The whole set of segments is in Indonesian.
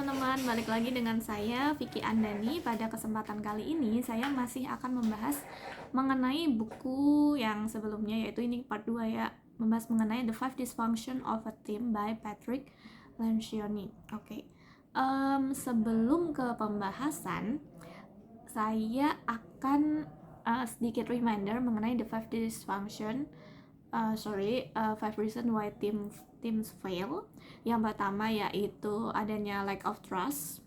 teman-teman, balik lagi dengan saya Vicky Andani. Pada kesempatan kali ini saya masih akan membahas mengenai buku yang sebelumnya, yaitu ini part 2 ya, membahas mengenai The Five Dysfunction of a Team by Patrick Lencioni. Sebelum ke pembahasan, saya akan sedikit reminder mengenai The Five Dysfunction Five Reasons Why Teams Fail. Yang pertama yaitu adanya lack of trust,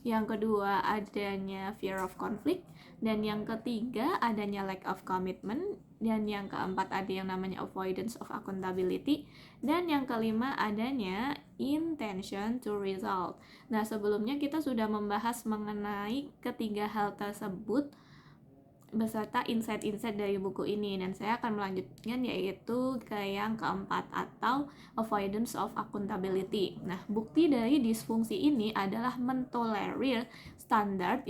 yang kedua adanya fear of conflict, dan yang ketiga adanya lack of commitment, dan yang keempat ada yang namanya avoidance of accountability, dan yang kelima adanya intention to result. Nah, sebelumnya kita sudah membahas mengenai ketiga hal tersebut beserta insight-insight dari buku ini, dan saya akan melanjutkan yaitu ke yang keempat atau avoidance of accountability. Nah, bukti dari disfungsi ini adalah mentolerir standar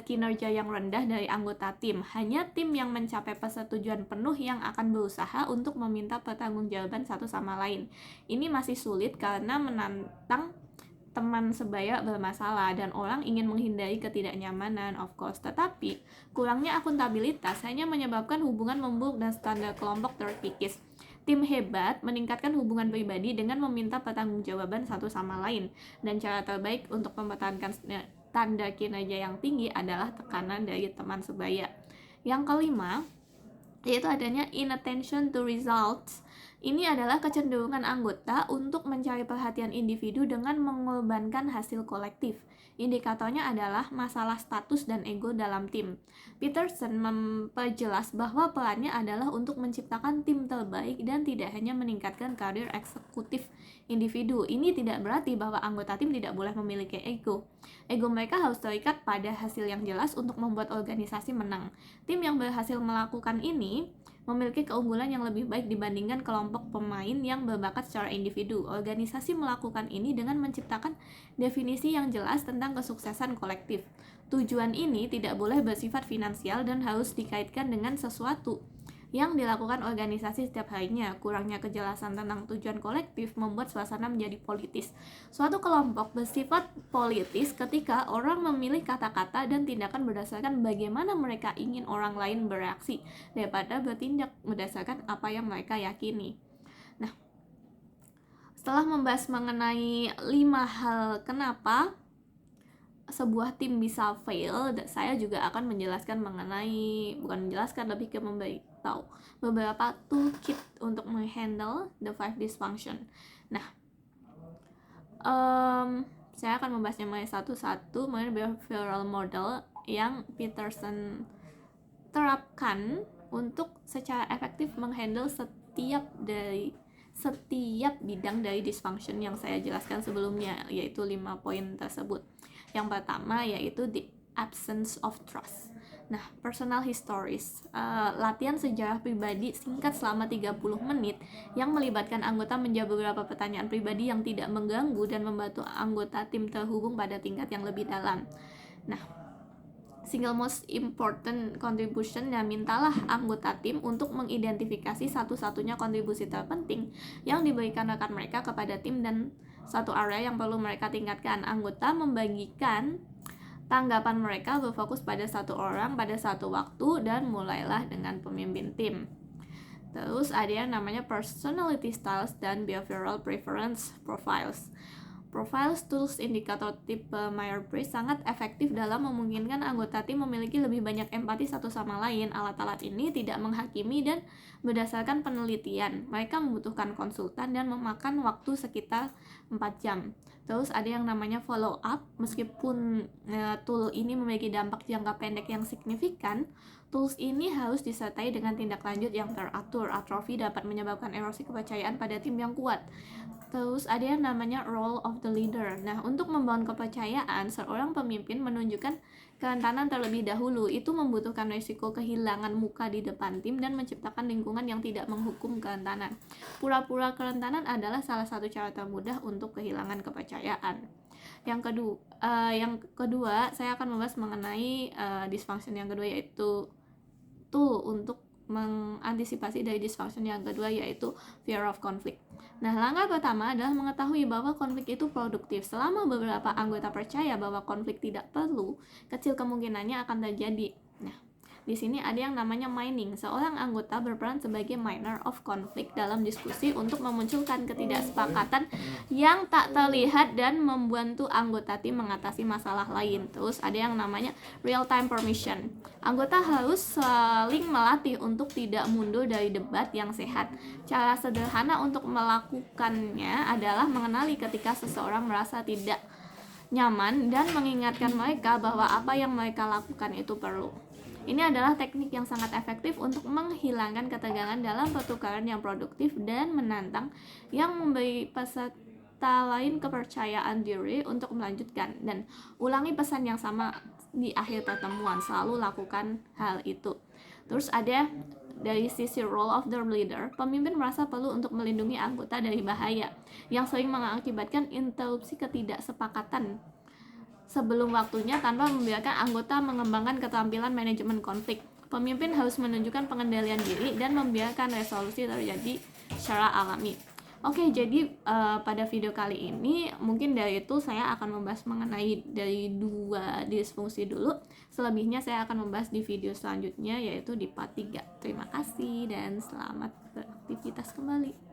kinerja yang rendah dari anggota tim. Hanya tim yang mencapai persetujuan penuh yang akan berusaha untuk meminta pertanggungjawaban satu sama lain. Ini masih sulit karena menantang teman sebaya bermasalah dan orang ingin menghindari ketidaknyamanan, of course. Tetapi kurangnya akuntabilitas hanya menyebabkan hubungan memburuk dan standar kelompok terkikis. Tim hebat meningkatkan hubungan pribadi dengan meminta pertanggungjawaban satu sama lain, dan cara terbaik untuk mempertahankan tanda kinerja yang tinggi adalah tekanan dari teman sebaya. Yang kelima yaitu adanya inattention to results. Ini adalah kecenderungan anggota untuk mencari perhatian individu dengan mengorbankan hasil kolektif. Indikatornya adalah masalah status dan ego dalam tim. Peterson memperjelas bahwa perannya adalah untuk menciptakan tim terbaik dan tidak hanya meningkatkan karir eksekutif individu. Ini tidak berarti bahwa anggota tim tidak boleh memiliki ego. Ego mereka harus terikat pada hasil yang jelas untuk membuat organisasi menang. Tim yang berhasil melakukan ini memiliki keunggulan yang lebih baik dibandingkan kelompok pemain yang berbakat secara individu. Organisasi melakukan ini dengan menciptakan definisi yang jelas tentang kesuksesan kolektif. Tujuan ini tidak boleh bersifat finansial dan harus dikaitkan dengan sesuatu yang dilakukan organisasi setiap harinya. Kurangnya kejelasan tentang tujuan kolektif membuat suasana menjadi politis. Suatu kelompok bersifat politis ketika orang memilih kata-kata dan tindakan berdasarkan bagaimana mereka ingin orang lain bereaksi daripada bertindak berdasarkan apa yang mereka yakini. Nah, setelah membahas mengenai 5 hal kenapa sebuah tim bisa fail, saya juga akan menjelaskan lebih ke memberitahu beberapa toolkit untuk menghandle the 5 dysfunction. Nah, saya akan membahasnya satu-satu mengenai behavioral model yang Peterson terapkan untuk secara efektif menghandle setiap bidang dari dysfunction yang saya jelaskan sebelumnya, yaitu 5 poin tersebut. Yang pertama yaitu the absence of trust. Nah, personal histories, latihan sejarah pribadi singkat selama 30 menit yang melibatkan anggota menjawab beberapa pertanyaan pribadi yang tidak mengganggu dan membantu anggota tim terhubung pada tingkat yang lebih dalam. Nah, single most important contribution, dan mintalah anggota tim untuk mengidentifikasi satu-satunya kontribusi terpenting yang diberikan rekan mereka kepada tim dan satu area yang perlu mereka tingkatkan. Anggota membagikan tanggapan mereka berfokus pada satu orang pada satu waktu dan mulailah dengan pemimpin tim. Terus ada yang namanya personality styles dan behavioral preference profiles. Profiles tools indikator tipe Myers-Briggs sangat efektif dalam memungkinkan anggota tim memiliki lebih banyak empati satu sama lain. Alat-alat ini tidak menghakimi dan berdasarkan penelitian. Mereka membutuhkan konsultan dan memakan waktu sekitar 4 jam. Terus ada yang namanya follow up. Meskipun tool ini memiliki dampak jangka pendek yang signifikan, tools ini harus disertai dengan tindak lanjut yang teratur. Atrofi dapat menyebabkan erosi kepercayaan pada tim yang kuat. Terus ada yang namanya role of the leader. Nah, untuk membangun kepercayaan, seorang pemimpin menunjukkan kerentanan terlebih dahulu. Itu membutuhkan risiko kehilangan muka di depan tim dan menciptakan lingkungan yang tidak menghukum kerentanan. Pura-pura kerentanan adalah salah satu cara termudah untuk kehilangan kepercayaan. Yang kedua, saya akan membahas mengenai dysfunction yang kedua, yaitu tool untuk mengantisipasi dari dysfunction yang kedua, yaitu fear of conflict. Nah, langkah pertama adalah mengetahui bahwa konflik itu produktif. Selama beberapa anggota percaya bahwa konflik tidak perlu, kecil kemungkinannya akan terjadi. Nah, di sini ada yang namanya mining. Seorang anggota berperan sebagai miner of conflict dalam diskusi untuk memunculkan ketidaksepakatan yang tak terlihat dan membantu anggota tim mengatasi masalah lain. Terus ada yang namanya real time permission. Anggota harus saling melatih untuk tidak mundur dari debat yang sehat. Cara sederhana untuk melakukannya adalah mengenali ketika seseorang merasa tidak nyaman dan mengingatkan mereka bahwa apa yang mereka lakukan itu perlu. Ini adalah teknik yang sangat efektif untuk menghilangkan ketegangan dalam pertukaran yang produktif dan menantang yang memberi peserta lain kepercayaan diri untuk melanjutkan. Dan ulangi pesan yang sama di akhir pertemuan, selalu lakukan hal itu. Terus ada dari sisi role of the leader, pemimpin merasa perlu untuk melindungi anggota dari bahaya yang sering mengakibatkan interupsi ketidaksepakatan sebelum waktunya tanpa membiarkan anggota mengembangkan keterampilan manajemen konflik. Pemimpin harus menunjukkan pengendalian diri dan membiarkan resolusi terjadi secara alami. Oke, jadi pada video kali ini mungkin dari itu saya akan membahas mengenai dari 2 disfungsi dulu. Selebihnya saya akan membahas di video selanjutnya, yaitu di part 3. Terima kasih dan selamat beraktivitas kembali.